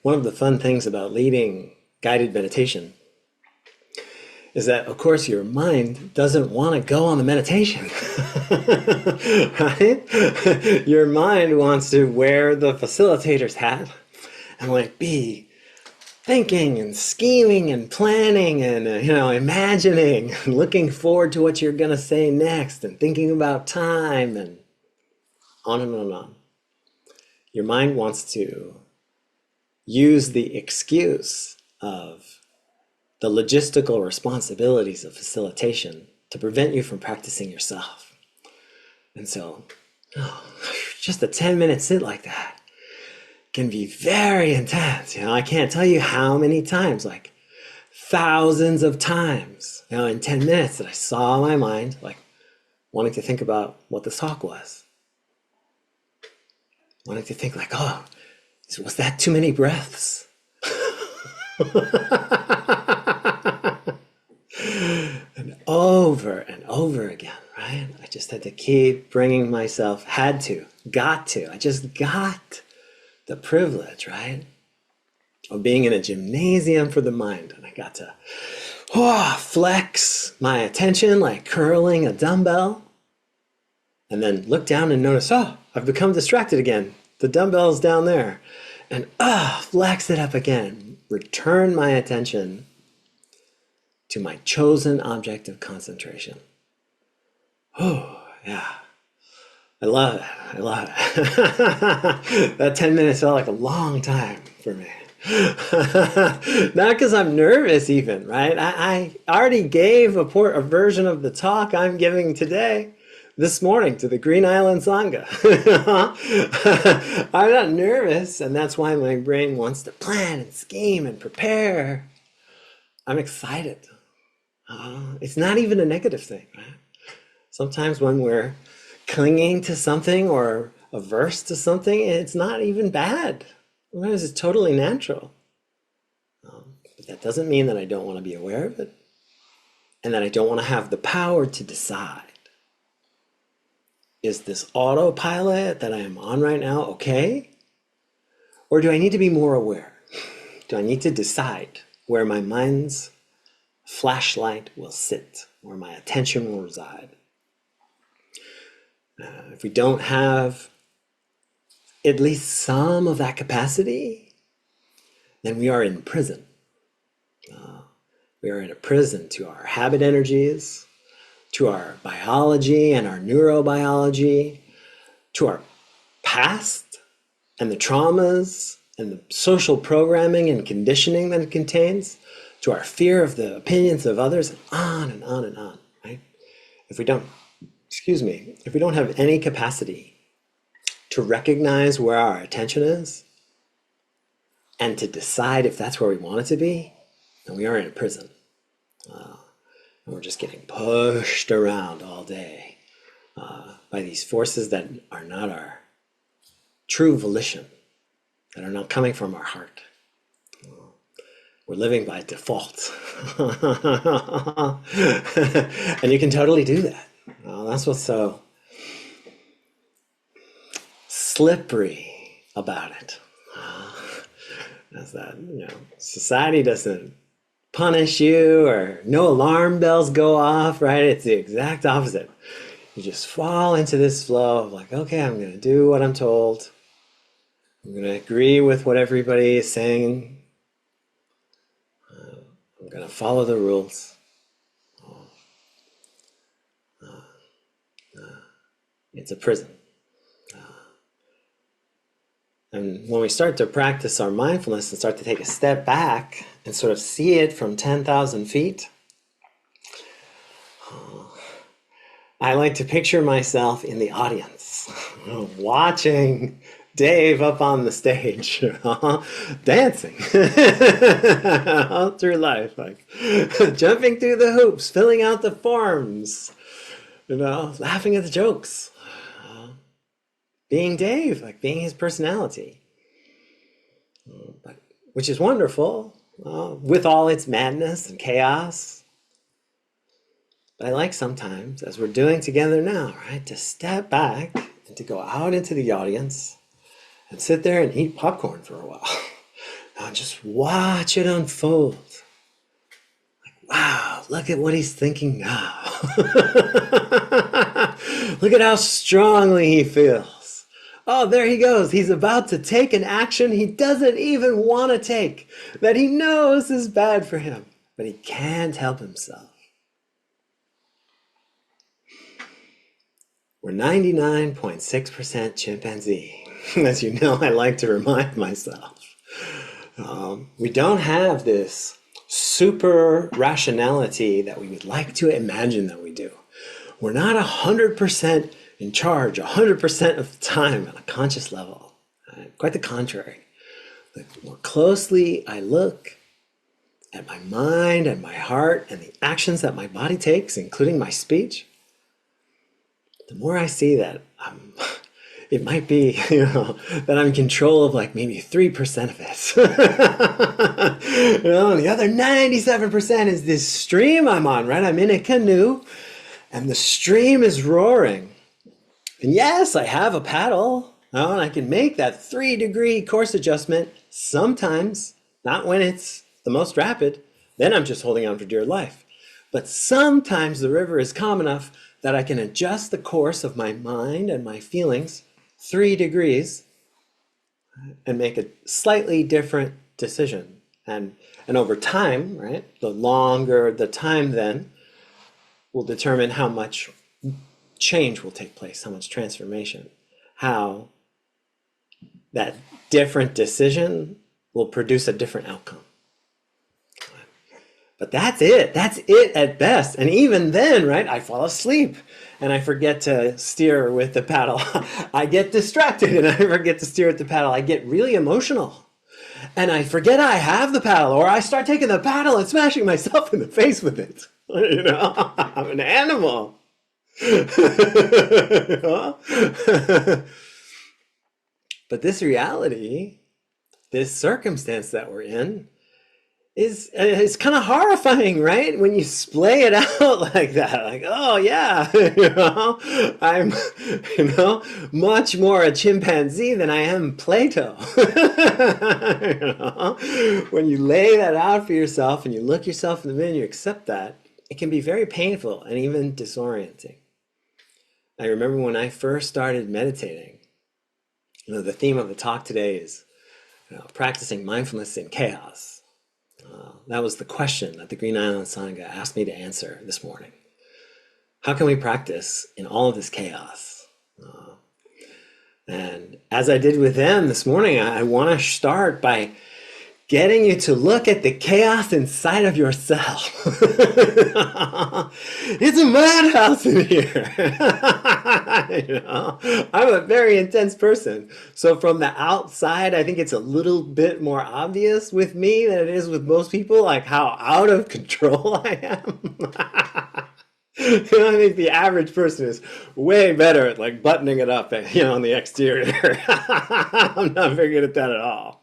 one of the fun things about leading guided meditation is that, of course, your mind doesn't want to go on the meditation, right? Your mind wants to wear the facilitator's hat and like be thinking and scheming and planning and, imagining and looking forward to what you're going to say next and thinking about time and on and on and on. Your mind wants to use the excuse of the logistical responsibilities of facilitation to prevent you from practicing yourself. And so, just a 10-minute sit like that can be very intense. I can't tell you how many times, like thousands of times, in 10 minutes that I saw my mind like wanting to think about what this talk was. Wanting to think like, oh, was that too many breaths? And over again, right? I just had to keep bringing myself, got to. I just got the privilege, right, of being in a gymnasium for the mind. And I got to flex my attention like curling a dumbbell. And then look down and notice, I've become distracted again. The dumbbell's down there. And flex it up again. Return my attention to my chosen object of concentration. Oh, yeah. I love it. That 10 minutes felt like a long time for me. Not because I'm nervous even, right? I already gave a version of the talk I'm giving today, this morning, to the Green Island Sangha. I'm not nervous, and that's why my brain wants to plan and scheme and prepare. I'm excited. It's not even a negative thing, right? Sometimes when we're clinging to something or averse to something, it's not even bad. Sometimes it's totally natural. But that doesn't mean that I don't want to be aware of it and that I don't want to have the power to decide. Is this autopilot that I am on right now okay? Or do I need to be more aware? Do I need to decide where my mind's flashlight will sit, where my attention will reside? If we don't have at least some of that capacity, then we are in prison. We are in a prison to our habit energies, to our biology and our neurobiology, to our past and the traumas and the social programming and conditioning that it contains, to our fear of the opinions of others, and on and on and on, right? If we don't have any capacity to recognize where our attention is and to decide if that's where we want it to be, then we are in a prison. And we're just getting pushed around all day by these forces that are not our true volition, that are not coming from our heart. We're living by default. And you can totally do that. That's what's so slippery about it. Is that, society doesn't punish you or no alarm bells go off, right? It's the exact opposite. You just fall into this flow of like, okay, I'm going to do what I'm told. I'm going to agree with what everybody is saying. I'm going to follow the rules. It's a prison. And when we start to practice our mindfulness and start to take a step back and sort of see it from 10,000 feet, I like to picture myself in the audience, watching Dave up on the stage, dancing all through life, like jumping through the hoops, filling out the forms, laughing at the jokes. Being Dave, like being his personality, which is wonderful, with all its madness and chaos. But I like sometimes, as we're doing together now, right, to step back and to go out into the audience and sit there and eat popcorn for a while. Now just watch it unfold. Wow, look at what he's thinking now. Look at how strongly he feels. Oh, there he goes. He's about to take an action he doesn't even want to take, that he knows is bad for him, but he can't help himself. We're 99.6% chimpanzee. As you know, I like to remind myself. We don't have this super rationality that we would like to imagine that we do. We're not 100% in charge 100% of the time on a conscious level. Quite the contrary. The more closely I look at my mind and my heart and the actions that my body takes, including my speech, the more I see that it might be, that I'm in control of like maybe 3% of it. And the other 97% is this stream I'm on, right? I'm in a canoe and the stream is roaring. And yes, I have a paddle, and I can make that 3-degree course adjustment sometimes, not when it's the most rapid. Then I'm just holding on for dear life. But sometimes the river is calm enough that I can adjust the course of my mind and my feelings 3 degrees and make a slightly different decision. And over time, right, the longer the time then will determine how much change will take place, how much transformation, how that different decision will produce a different outcome. But that's it at best. And even then, right, I fall asleep and I forget to steer with the paddle. I get distracted and I forget to steer with the paddle. I get really emotional and I forget I have the paddle, or I start taking the paddle and smashing myself in the face with it. I'm an animal. But this reality, this circumstance that we're in, is kind of horrifying, right? When you splay it out like that, like, oh yeah, I'm, much more a chimpanzee than I am Plato. When you lay that out for yourself and you look yourself in the mirror and you accept that, it can be very painful and even disorienting. I remember when I first started meditating, the theme of the talk today is practicing mindfulness in chaos. That was the question that the Green Island Sangha asked me to answer this morning. How can we practice in all of this chaos? And as I did with them this morning, I want to start by getting you to look at the chaos inside of yourself. It's a madhouse in here. I'm a very intense person. So from the outside, I think it's a little bit more obvious with me than it is with most people, like how out of control I am. I think the average person is way better at like buttoning it up, on the exterior. I'm not very good at that at all.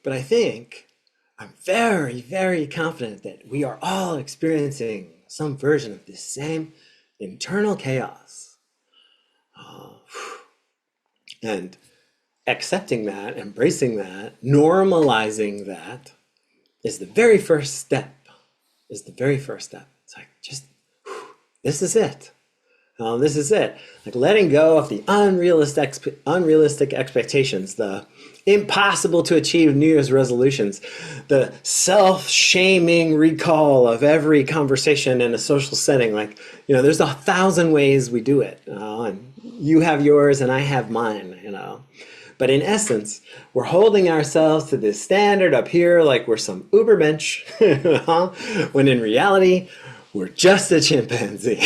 But I think I'm very, very confident that we are all experiencing some version of this same internal chaos. And accepting that, embracing that, normalizing that is the very first step. It's like, just, this is it. This is it. Like letting go of the unrealistic expectations, the impossible to achieve New Year's resolutions, the self-shaming recall of every conversation in a social setting. Like, there's 1,000 ways we do it. And you have yours and I have mine, But in essence, we're holding ourselves to this standard up here like we're some Ubermensch, when in reality, we're just a chimpanzee.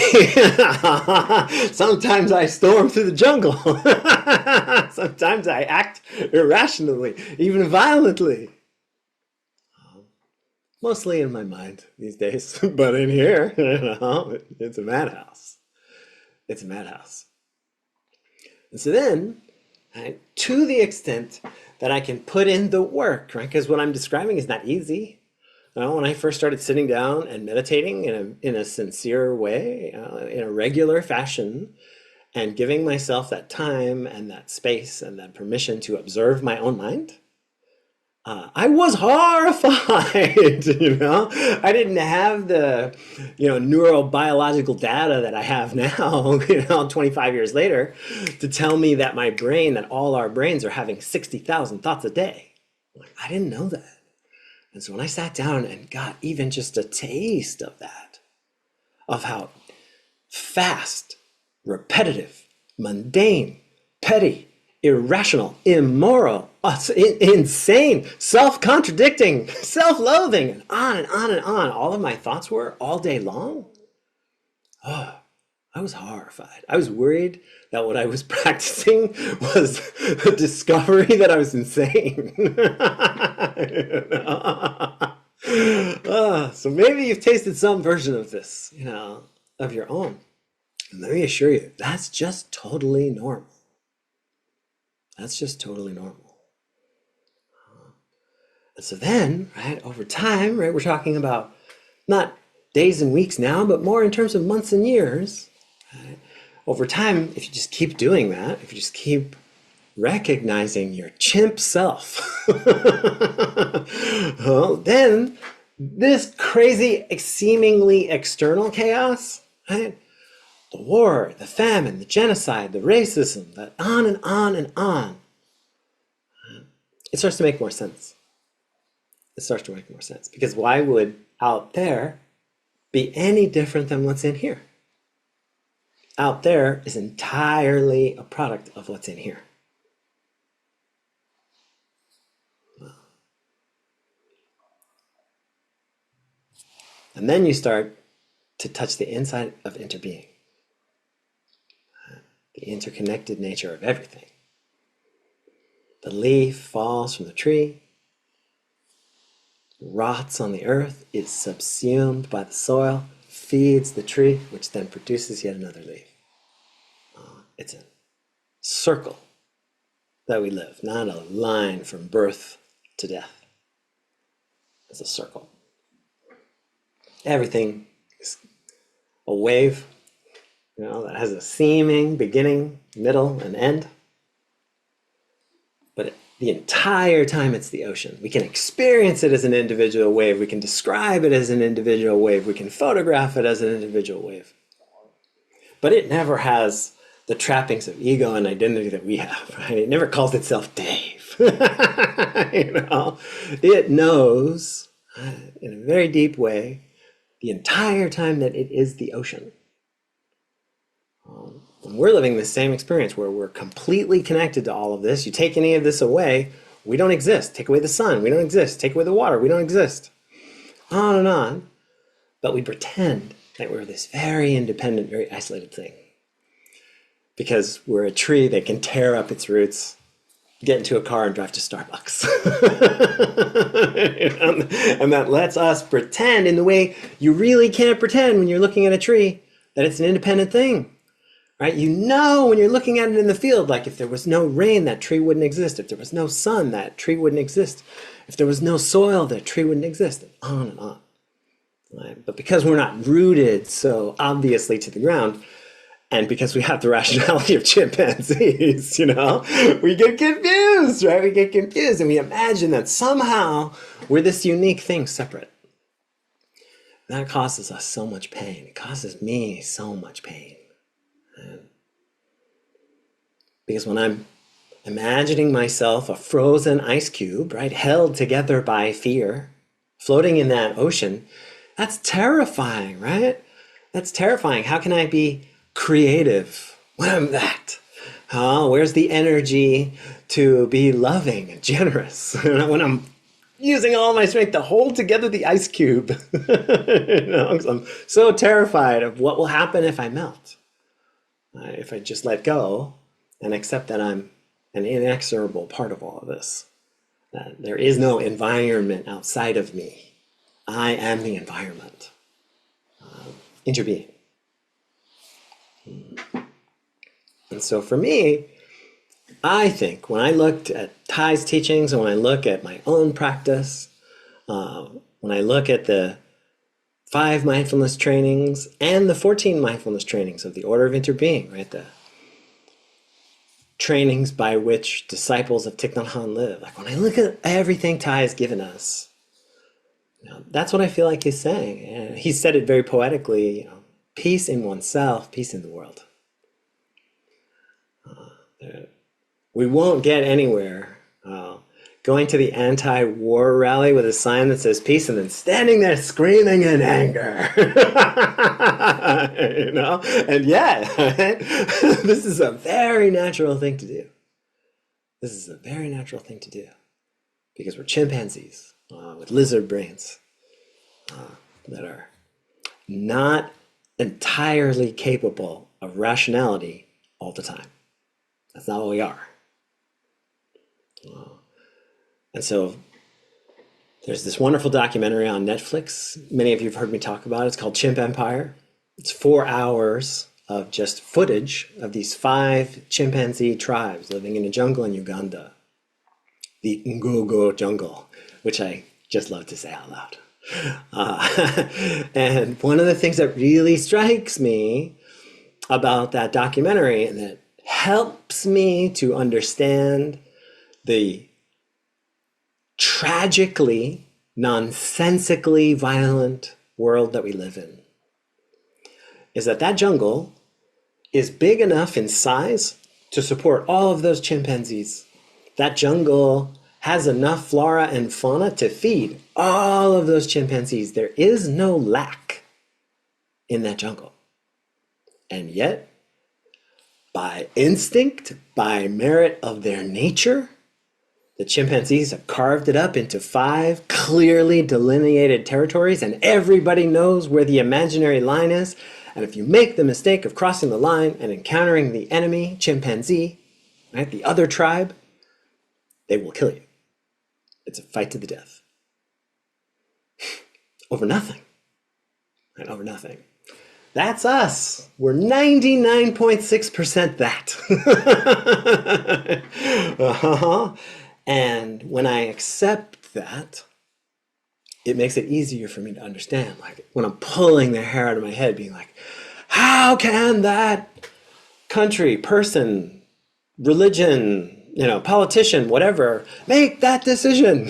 Sometimes I storm through the jungle. Sometimes I act irrationally, even violently. Mostly in my mind these days, but in here, it's a madhouse. It's a madhouse. And so then, to the extent that I can put in the work, right? Because what I'm describing is not easy. When I first started sitting down and meditating in a sincere way, in a regular fashion, and giving myself that time and that space and that permission to observe my own mind, I was horrified, I didn't have the, neurobiological data that I have now, 25 years later, to tell me that my brain, that all our brains are having 60,000 thoughts a day. I didn't know that. And so when I sat down and got even just a taste of that, of how fast, repetitive, mundane, petty, irrational, immoral, insane, self-contradicting, self-loathing, and on and on and on, all of my thoughts were all day long. Oh, I was horrified. I was worried that what I was practicing was a discovery that I was insane. So maybe you've tasted some version of this, of your own. And let me assure you, that's just totally normal. That's just totally normal. And so then, right, over time, right, we're talking about not days and weeks now, but more in terms of months and years. Right? Over time, if you just keep doing that, if you just keep recognizing your chimp self, well, then this crazy, seemingly external chaos, right? The war, the famine, the genocide, the racism, that on and on and on. It starts to make more sense. It starts to make more sense. Because why would out there be any different than what's in here? Out there is entirely a product of what's in here. And then you start to touch the inside of interbeing. The interconnected nature of everything. The leaf falls from the tree, rots on the earth, is subsumed by the soil, feeds the tree, which then produces yet another leaf. It's a circle that we live, not a line from birth to death. It's a circle. Everything is a wave, that has a seeming beginning, middle, and end. But the entire time it's the ocean. We can experience it as an individual wave. We can describe it as an individual wave. We can photograph it as an individual wave. But it never has the trappings of ego and identity that we have. Right? It never calls itself Dave. It knows in a very deep way the entire time that it is the ocean. And we're living the same experience where we're completely connected to all of this. You take any of this away, we don't exist. Take away the sun, we don't exist. Take away the water, we don't exist. On and on. But we pretend that we're this very independent, very isolated thing. Because we're a tree that can tear up its roots, get into a car and drive to Starbucks. And that lets us pretend in the way you really can't pretend when you're looking at a tree that it's an independent thing. Right? When you're looking at it in the field, like if there was no rain, that tree wouldn't exist. If there was no sun, that tree wouldn't exist. If there was no soil, that tree wouldn't exist. And on and on. Right? But because we're not rooted so obviously to the ground, and because we have the rationality of chimpanzees, we get confused, right? We get confused and we imagine that somehow we're this unique thing separate. That causes us so much pain. It causes me so much pain. Because when I'm imagining myself a frozen ice cube, right, held together by fear, floating in that ocean, that's terrifying, right? That's terrifying. How can I be creative when I'm that? Where's the energy to be loving and generous when I'm using all my strength to hold together the ice cube? 'Cause I'm so terrified of what will happen if I melt. If I just let go and accept that I'm an inexorable part of all of this. That there is no environment outside of me. I am the environment. Interbeing. And so for me, I think when I looked at Thay's teachings and when I look at my own practice, when I look at the 5 mindfulness trainings and the 14 mindfulness trainings of the Order of Interbeing, right? trainings by which disciples of Thich Nhat Hanh live. Like when I look at everything Thai has given us, that's what I feel like he's saying. And he said it very poetically, peace in oneself, peace in the world. We won't get anywhere going to the anti-war rally with a sign that says peace and then standing there screaming in anger. And yet, right? This is a very natural thing to do. This is a very natural thing to do because we're chimpanzees with lizard brains that are not entirely capable of rationality all the time. That's not what we are. And so there's this wonderful documentary on Netflix. Many of you have heard me talk about it. It's called Chimp Empire. It's 4 hours of just footage of these 5 chimpanzee tribes living in a jungle in Uganda. The Ngogo jungle, which I just love to say out loud. And one of the things that really strikes me about that documentary and that helps me to understand the tragically, nonsensically violent world that we live in is that that jungle is big enough in size to support all of those chimpanzees. That jungle has enough flora and fauna to feed all of those chimpanzees. There is no lack in that jungle. And yet, by instinct, by merit of their nature, the chimpanzees have carved it up into 5 clearly delineated territories, and everybody knows where the imaginary line is. And if you make the mistake of crossing the line and encountering the enemy chimpanzee, right, the other tribe, they will kill you. It's a fight to the death. Over nothing. Right, over nothing. That's us. We're 99.6% that. And when I accept that, it makes it easier for me to understand. Like when I'm pulling the hair out of my head, being like, how can that country, person, religion, politician, whatever, make that decision?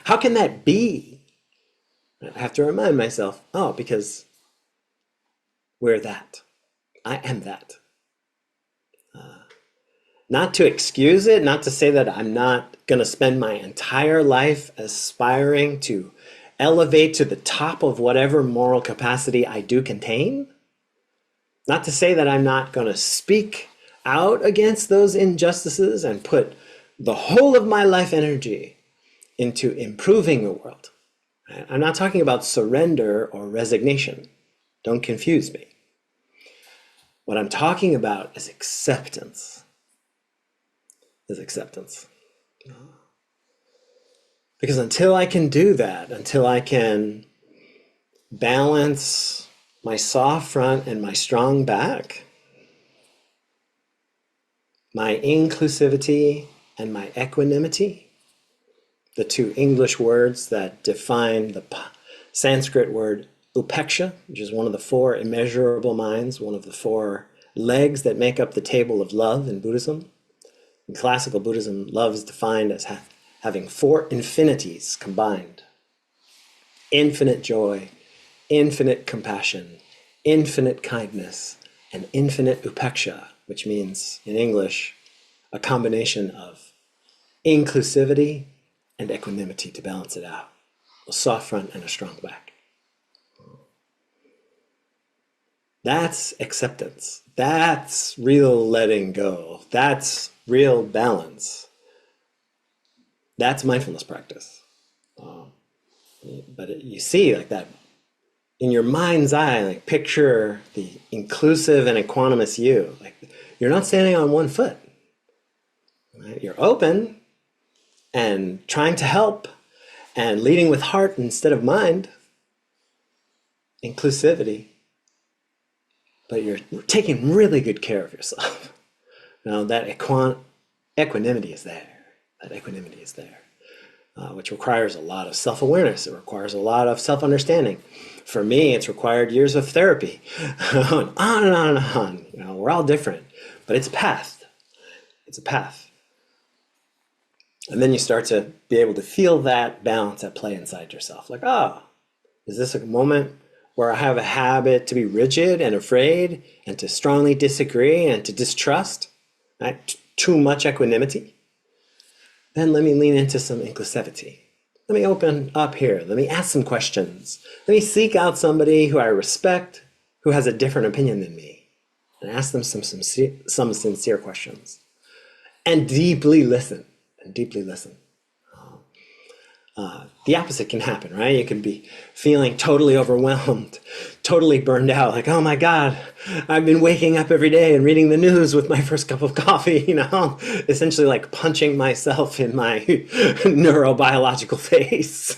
How can that be? I have to remind myself, because we're that. I am that. Not to excuse it, not to say that I'm not going to spend my entire life aspiring to elevate to the top of whatever moral capacity I do contain. Not to say that I'm not going to speak out against those injustices and put the whole of my life energy into improving the world. I'm not talking about surrender or resignation. Don't confuse me. What I'm talking about is acceptance. Because until I can do that, until I can balance my soft front and my strong back, my inclusivity and my equanimity, the 2 English words that define the Sanskrit word upeksha, which is one of the 4 immeasurable minds, one of the 4 legs that make up the table of love in Buddhism. In classical Buddhism, love is defined as having 4 infinities combined. Infinite joy, infinite compassion, infinite kindness, and infinite upeksha, which means, in English, a combination of inclusivity and equanimity to balance it out. A soft front and a strong back. That's acceptance. That's real letting go. That's real balance. That's mindfulness practice. But you see like that in your mind's eye, like picture the inclusive and equanimous you. Like you're not standing on one foot. Right? You're open and trying to help and leading with heart instead of mind. Inclusivity. But you're taking really good care of yourself. Now that equanimity is there. That equanimity is there, which requires a lot of self-awareness. It requires a lot of self-understanding. For me, it's required years of therapy. On and on and on. We're all different, but it's a path. It's a path. And then you start to be able to feel that balance at play inside yourself. Like, oh, is this a moment where I have a habit to be rigid and afraid and to strongly disagree and to distrust? Right? Too much equanimity? Then let me lean into some inclusivity. Let me open up here. Let me ask some questions. Let me seek out somebody who I respect, who has a different opinion than me, and ask them some sincere questions. And deeply listen. And deeply listen. The opposite can happen, right? You can be feeling totally overwhelmed, totally burned out, like, oh my God, I've been waking up every day and reading the news with my first cup of coffee, essentially like punching myself in my neurobiological face,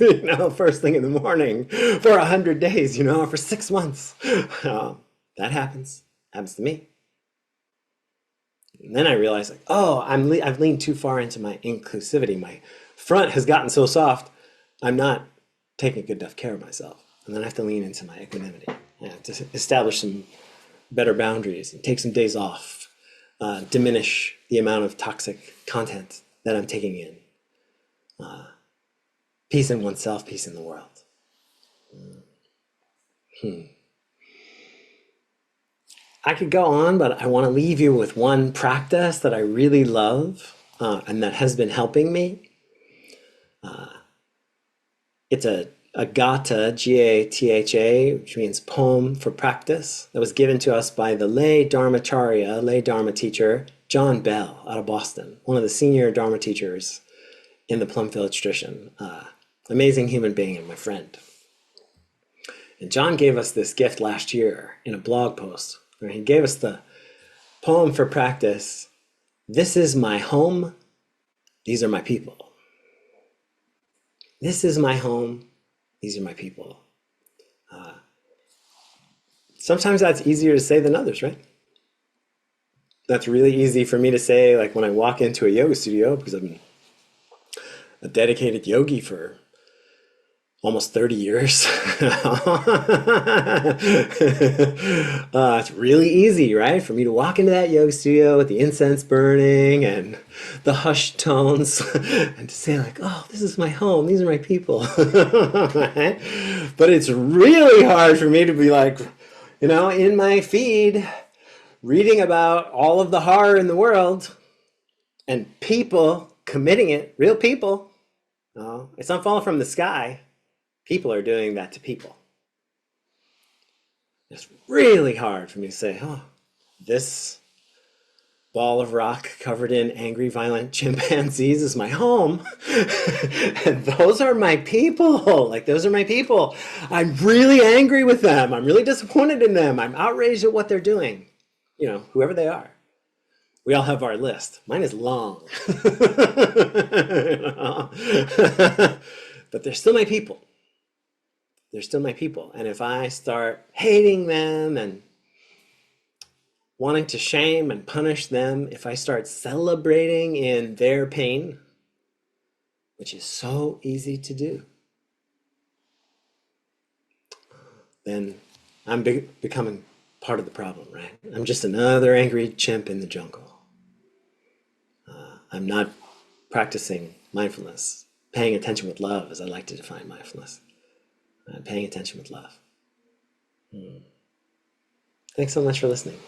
first thing in the morning for 100 days, for 6 months. That happens to me. And then I realized, like, oh, I've leaned too far into my inclusivity. My front has gotten so soft, I'm not taking good enough care of myself. And then I have to lean into my equanimity, to establish some better boundaries and take some days off, diminish the amount of toxic content that I'm taking in. Peace in oneself, peace in the world. I could go on, but I want to leave you with one practice that I really love and that has been helping me. It's a gatha, G-A-T-H-A, which means poem for practice, that was given to us by the lay Dharmacharya, lay Dharma teacher, John Bell out of Boston, one of the senior Dharma teachers in the Plum Village Tradition. Amazing human being and my friend. And John gave us this gift last year in a blog post, where he gave us the poem for practice, "This is my home, these are my people." This is my home, these are my people. Sometimes that's easier to say than others, right? That's really easy for me to say, like when I walk into a yoga studio, because I've been a dedicated yogi for almost 30 years. It's really easy, right? For me to walk into that yoga studio with the incense burning and the hushed tones and to say like, oh, this is my home. These are my people. Right? But it's really hard for me to be like, in my feed, reading about all of the horror in the world and people committing it, real people. It's not falling from the sky. People are doing that to people. It's really hard for me to say, oh, this ball of rock covered in angry, violent chimpanzees is my home. And those are my people. Like, those are my people. I'm really angry with them. I'm really disappointed in them. I'm outraged at what they're doing. Whoever they are. We all have our list. Mine is long. But they're still my people. They're still my people. And if I start hating them and wanting to shame and punish them, if I start celebrating in their pain, which is so easy to do, then I'm becoming part of the problem, right? I'm just another angry chimp in the jungle. I'm not practicing mindfulness, paying attention with love, as I like to define mindfulness. Paying attention with love. Thanks so much for listening.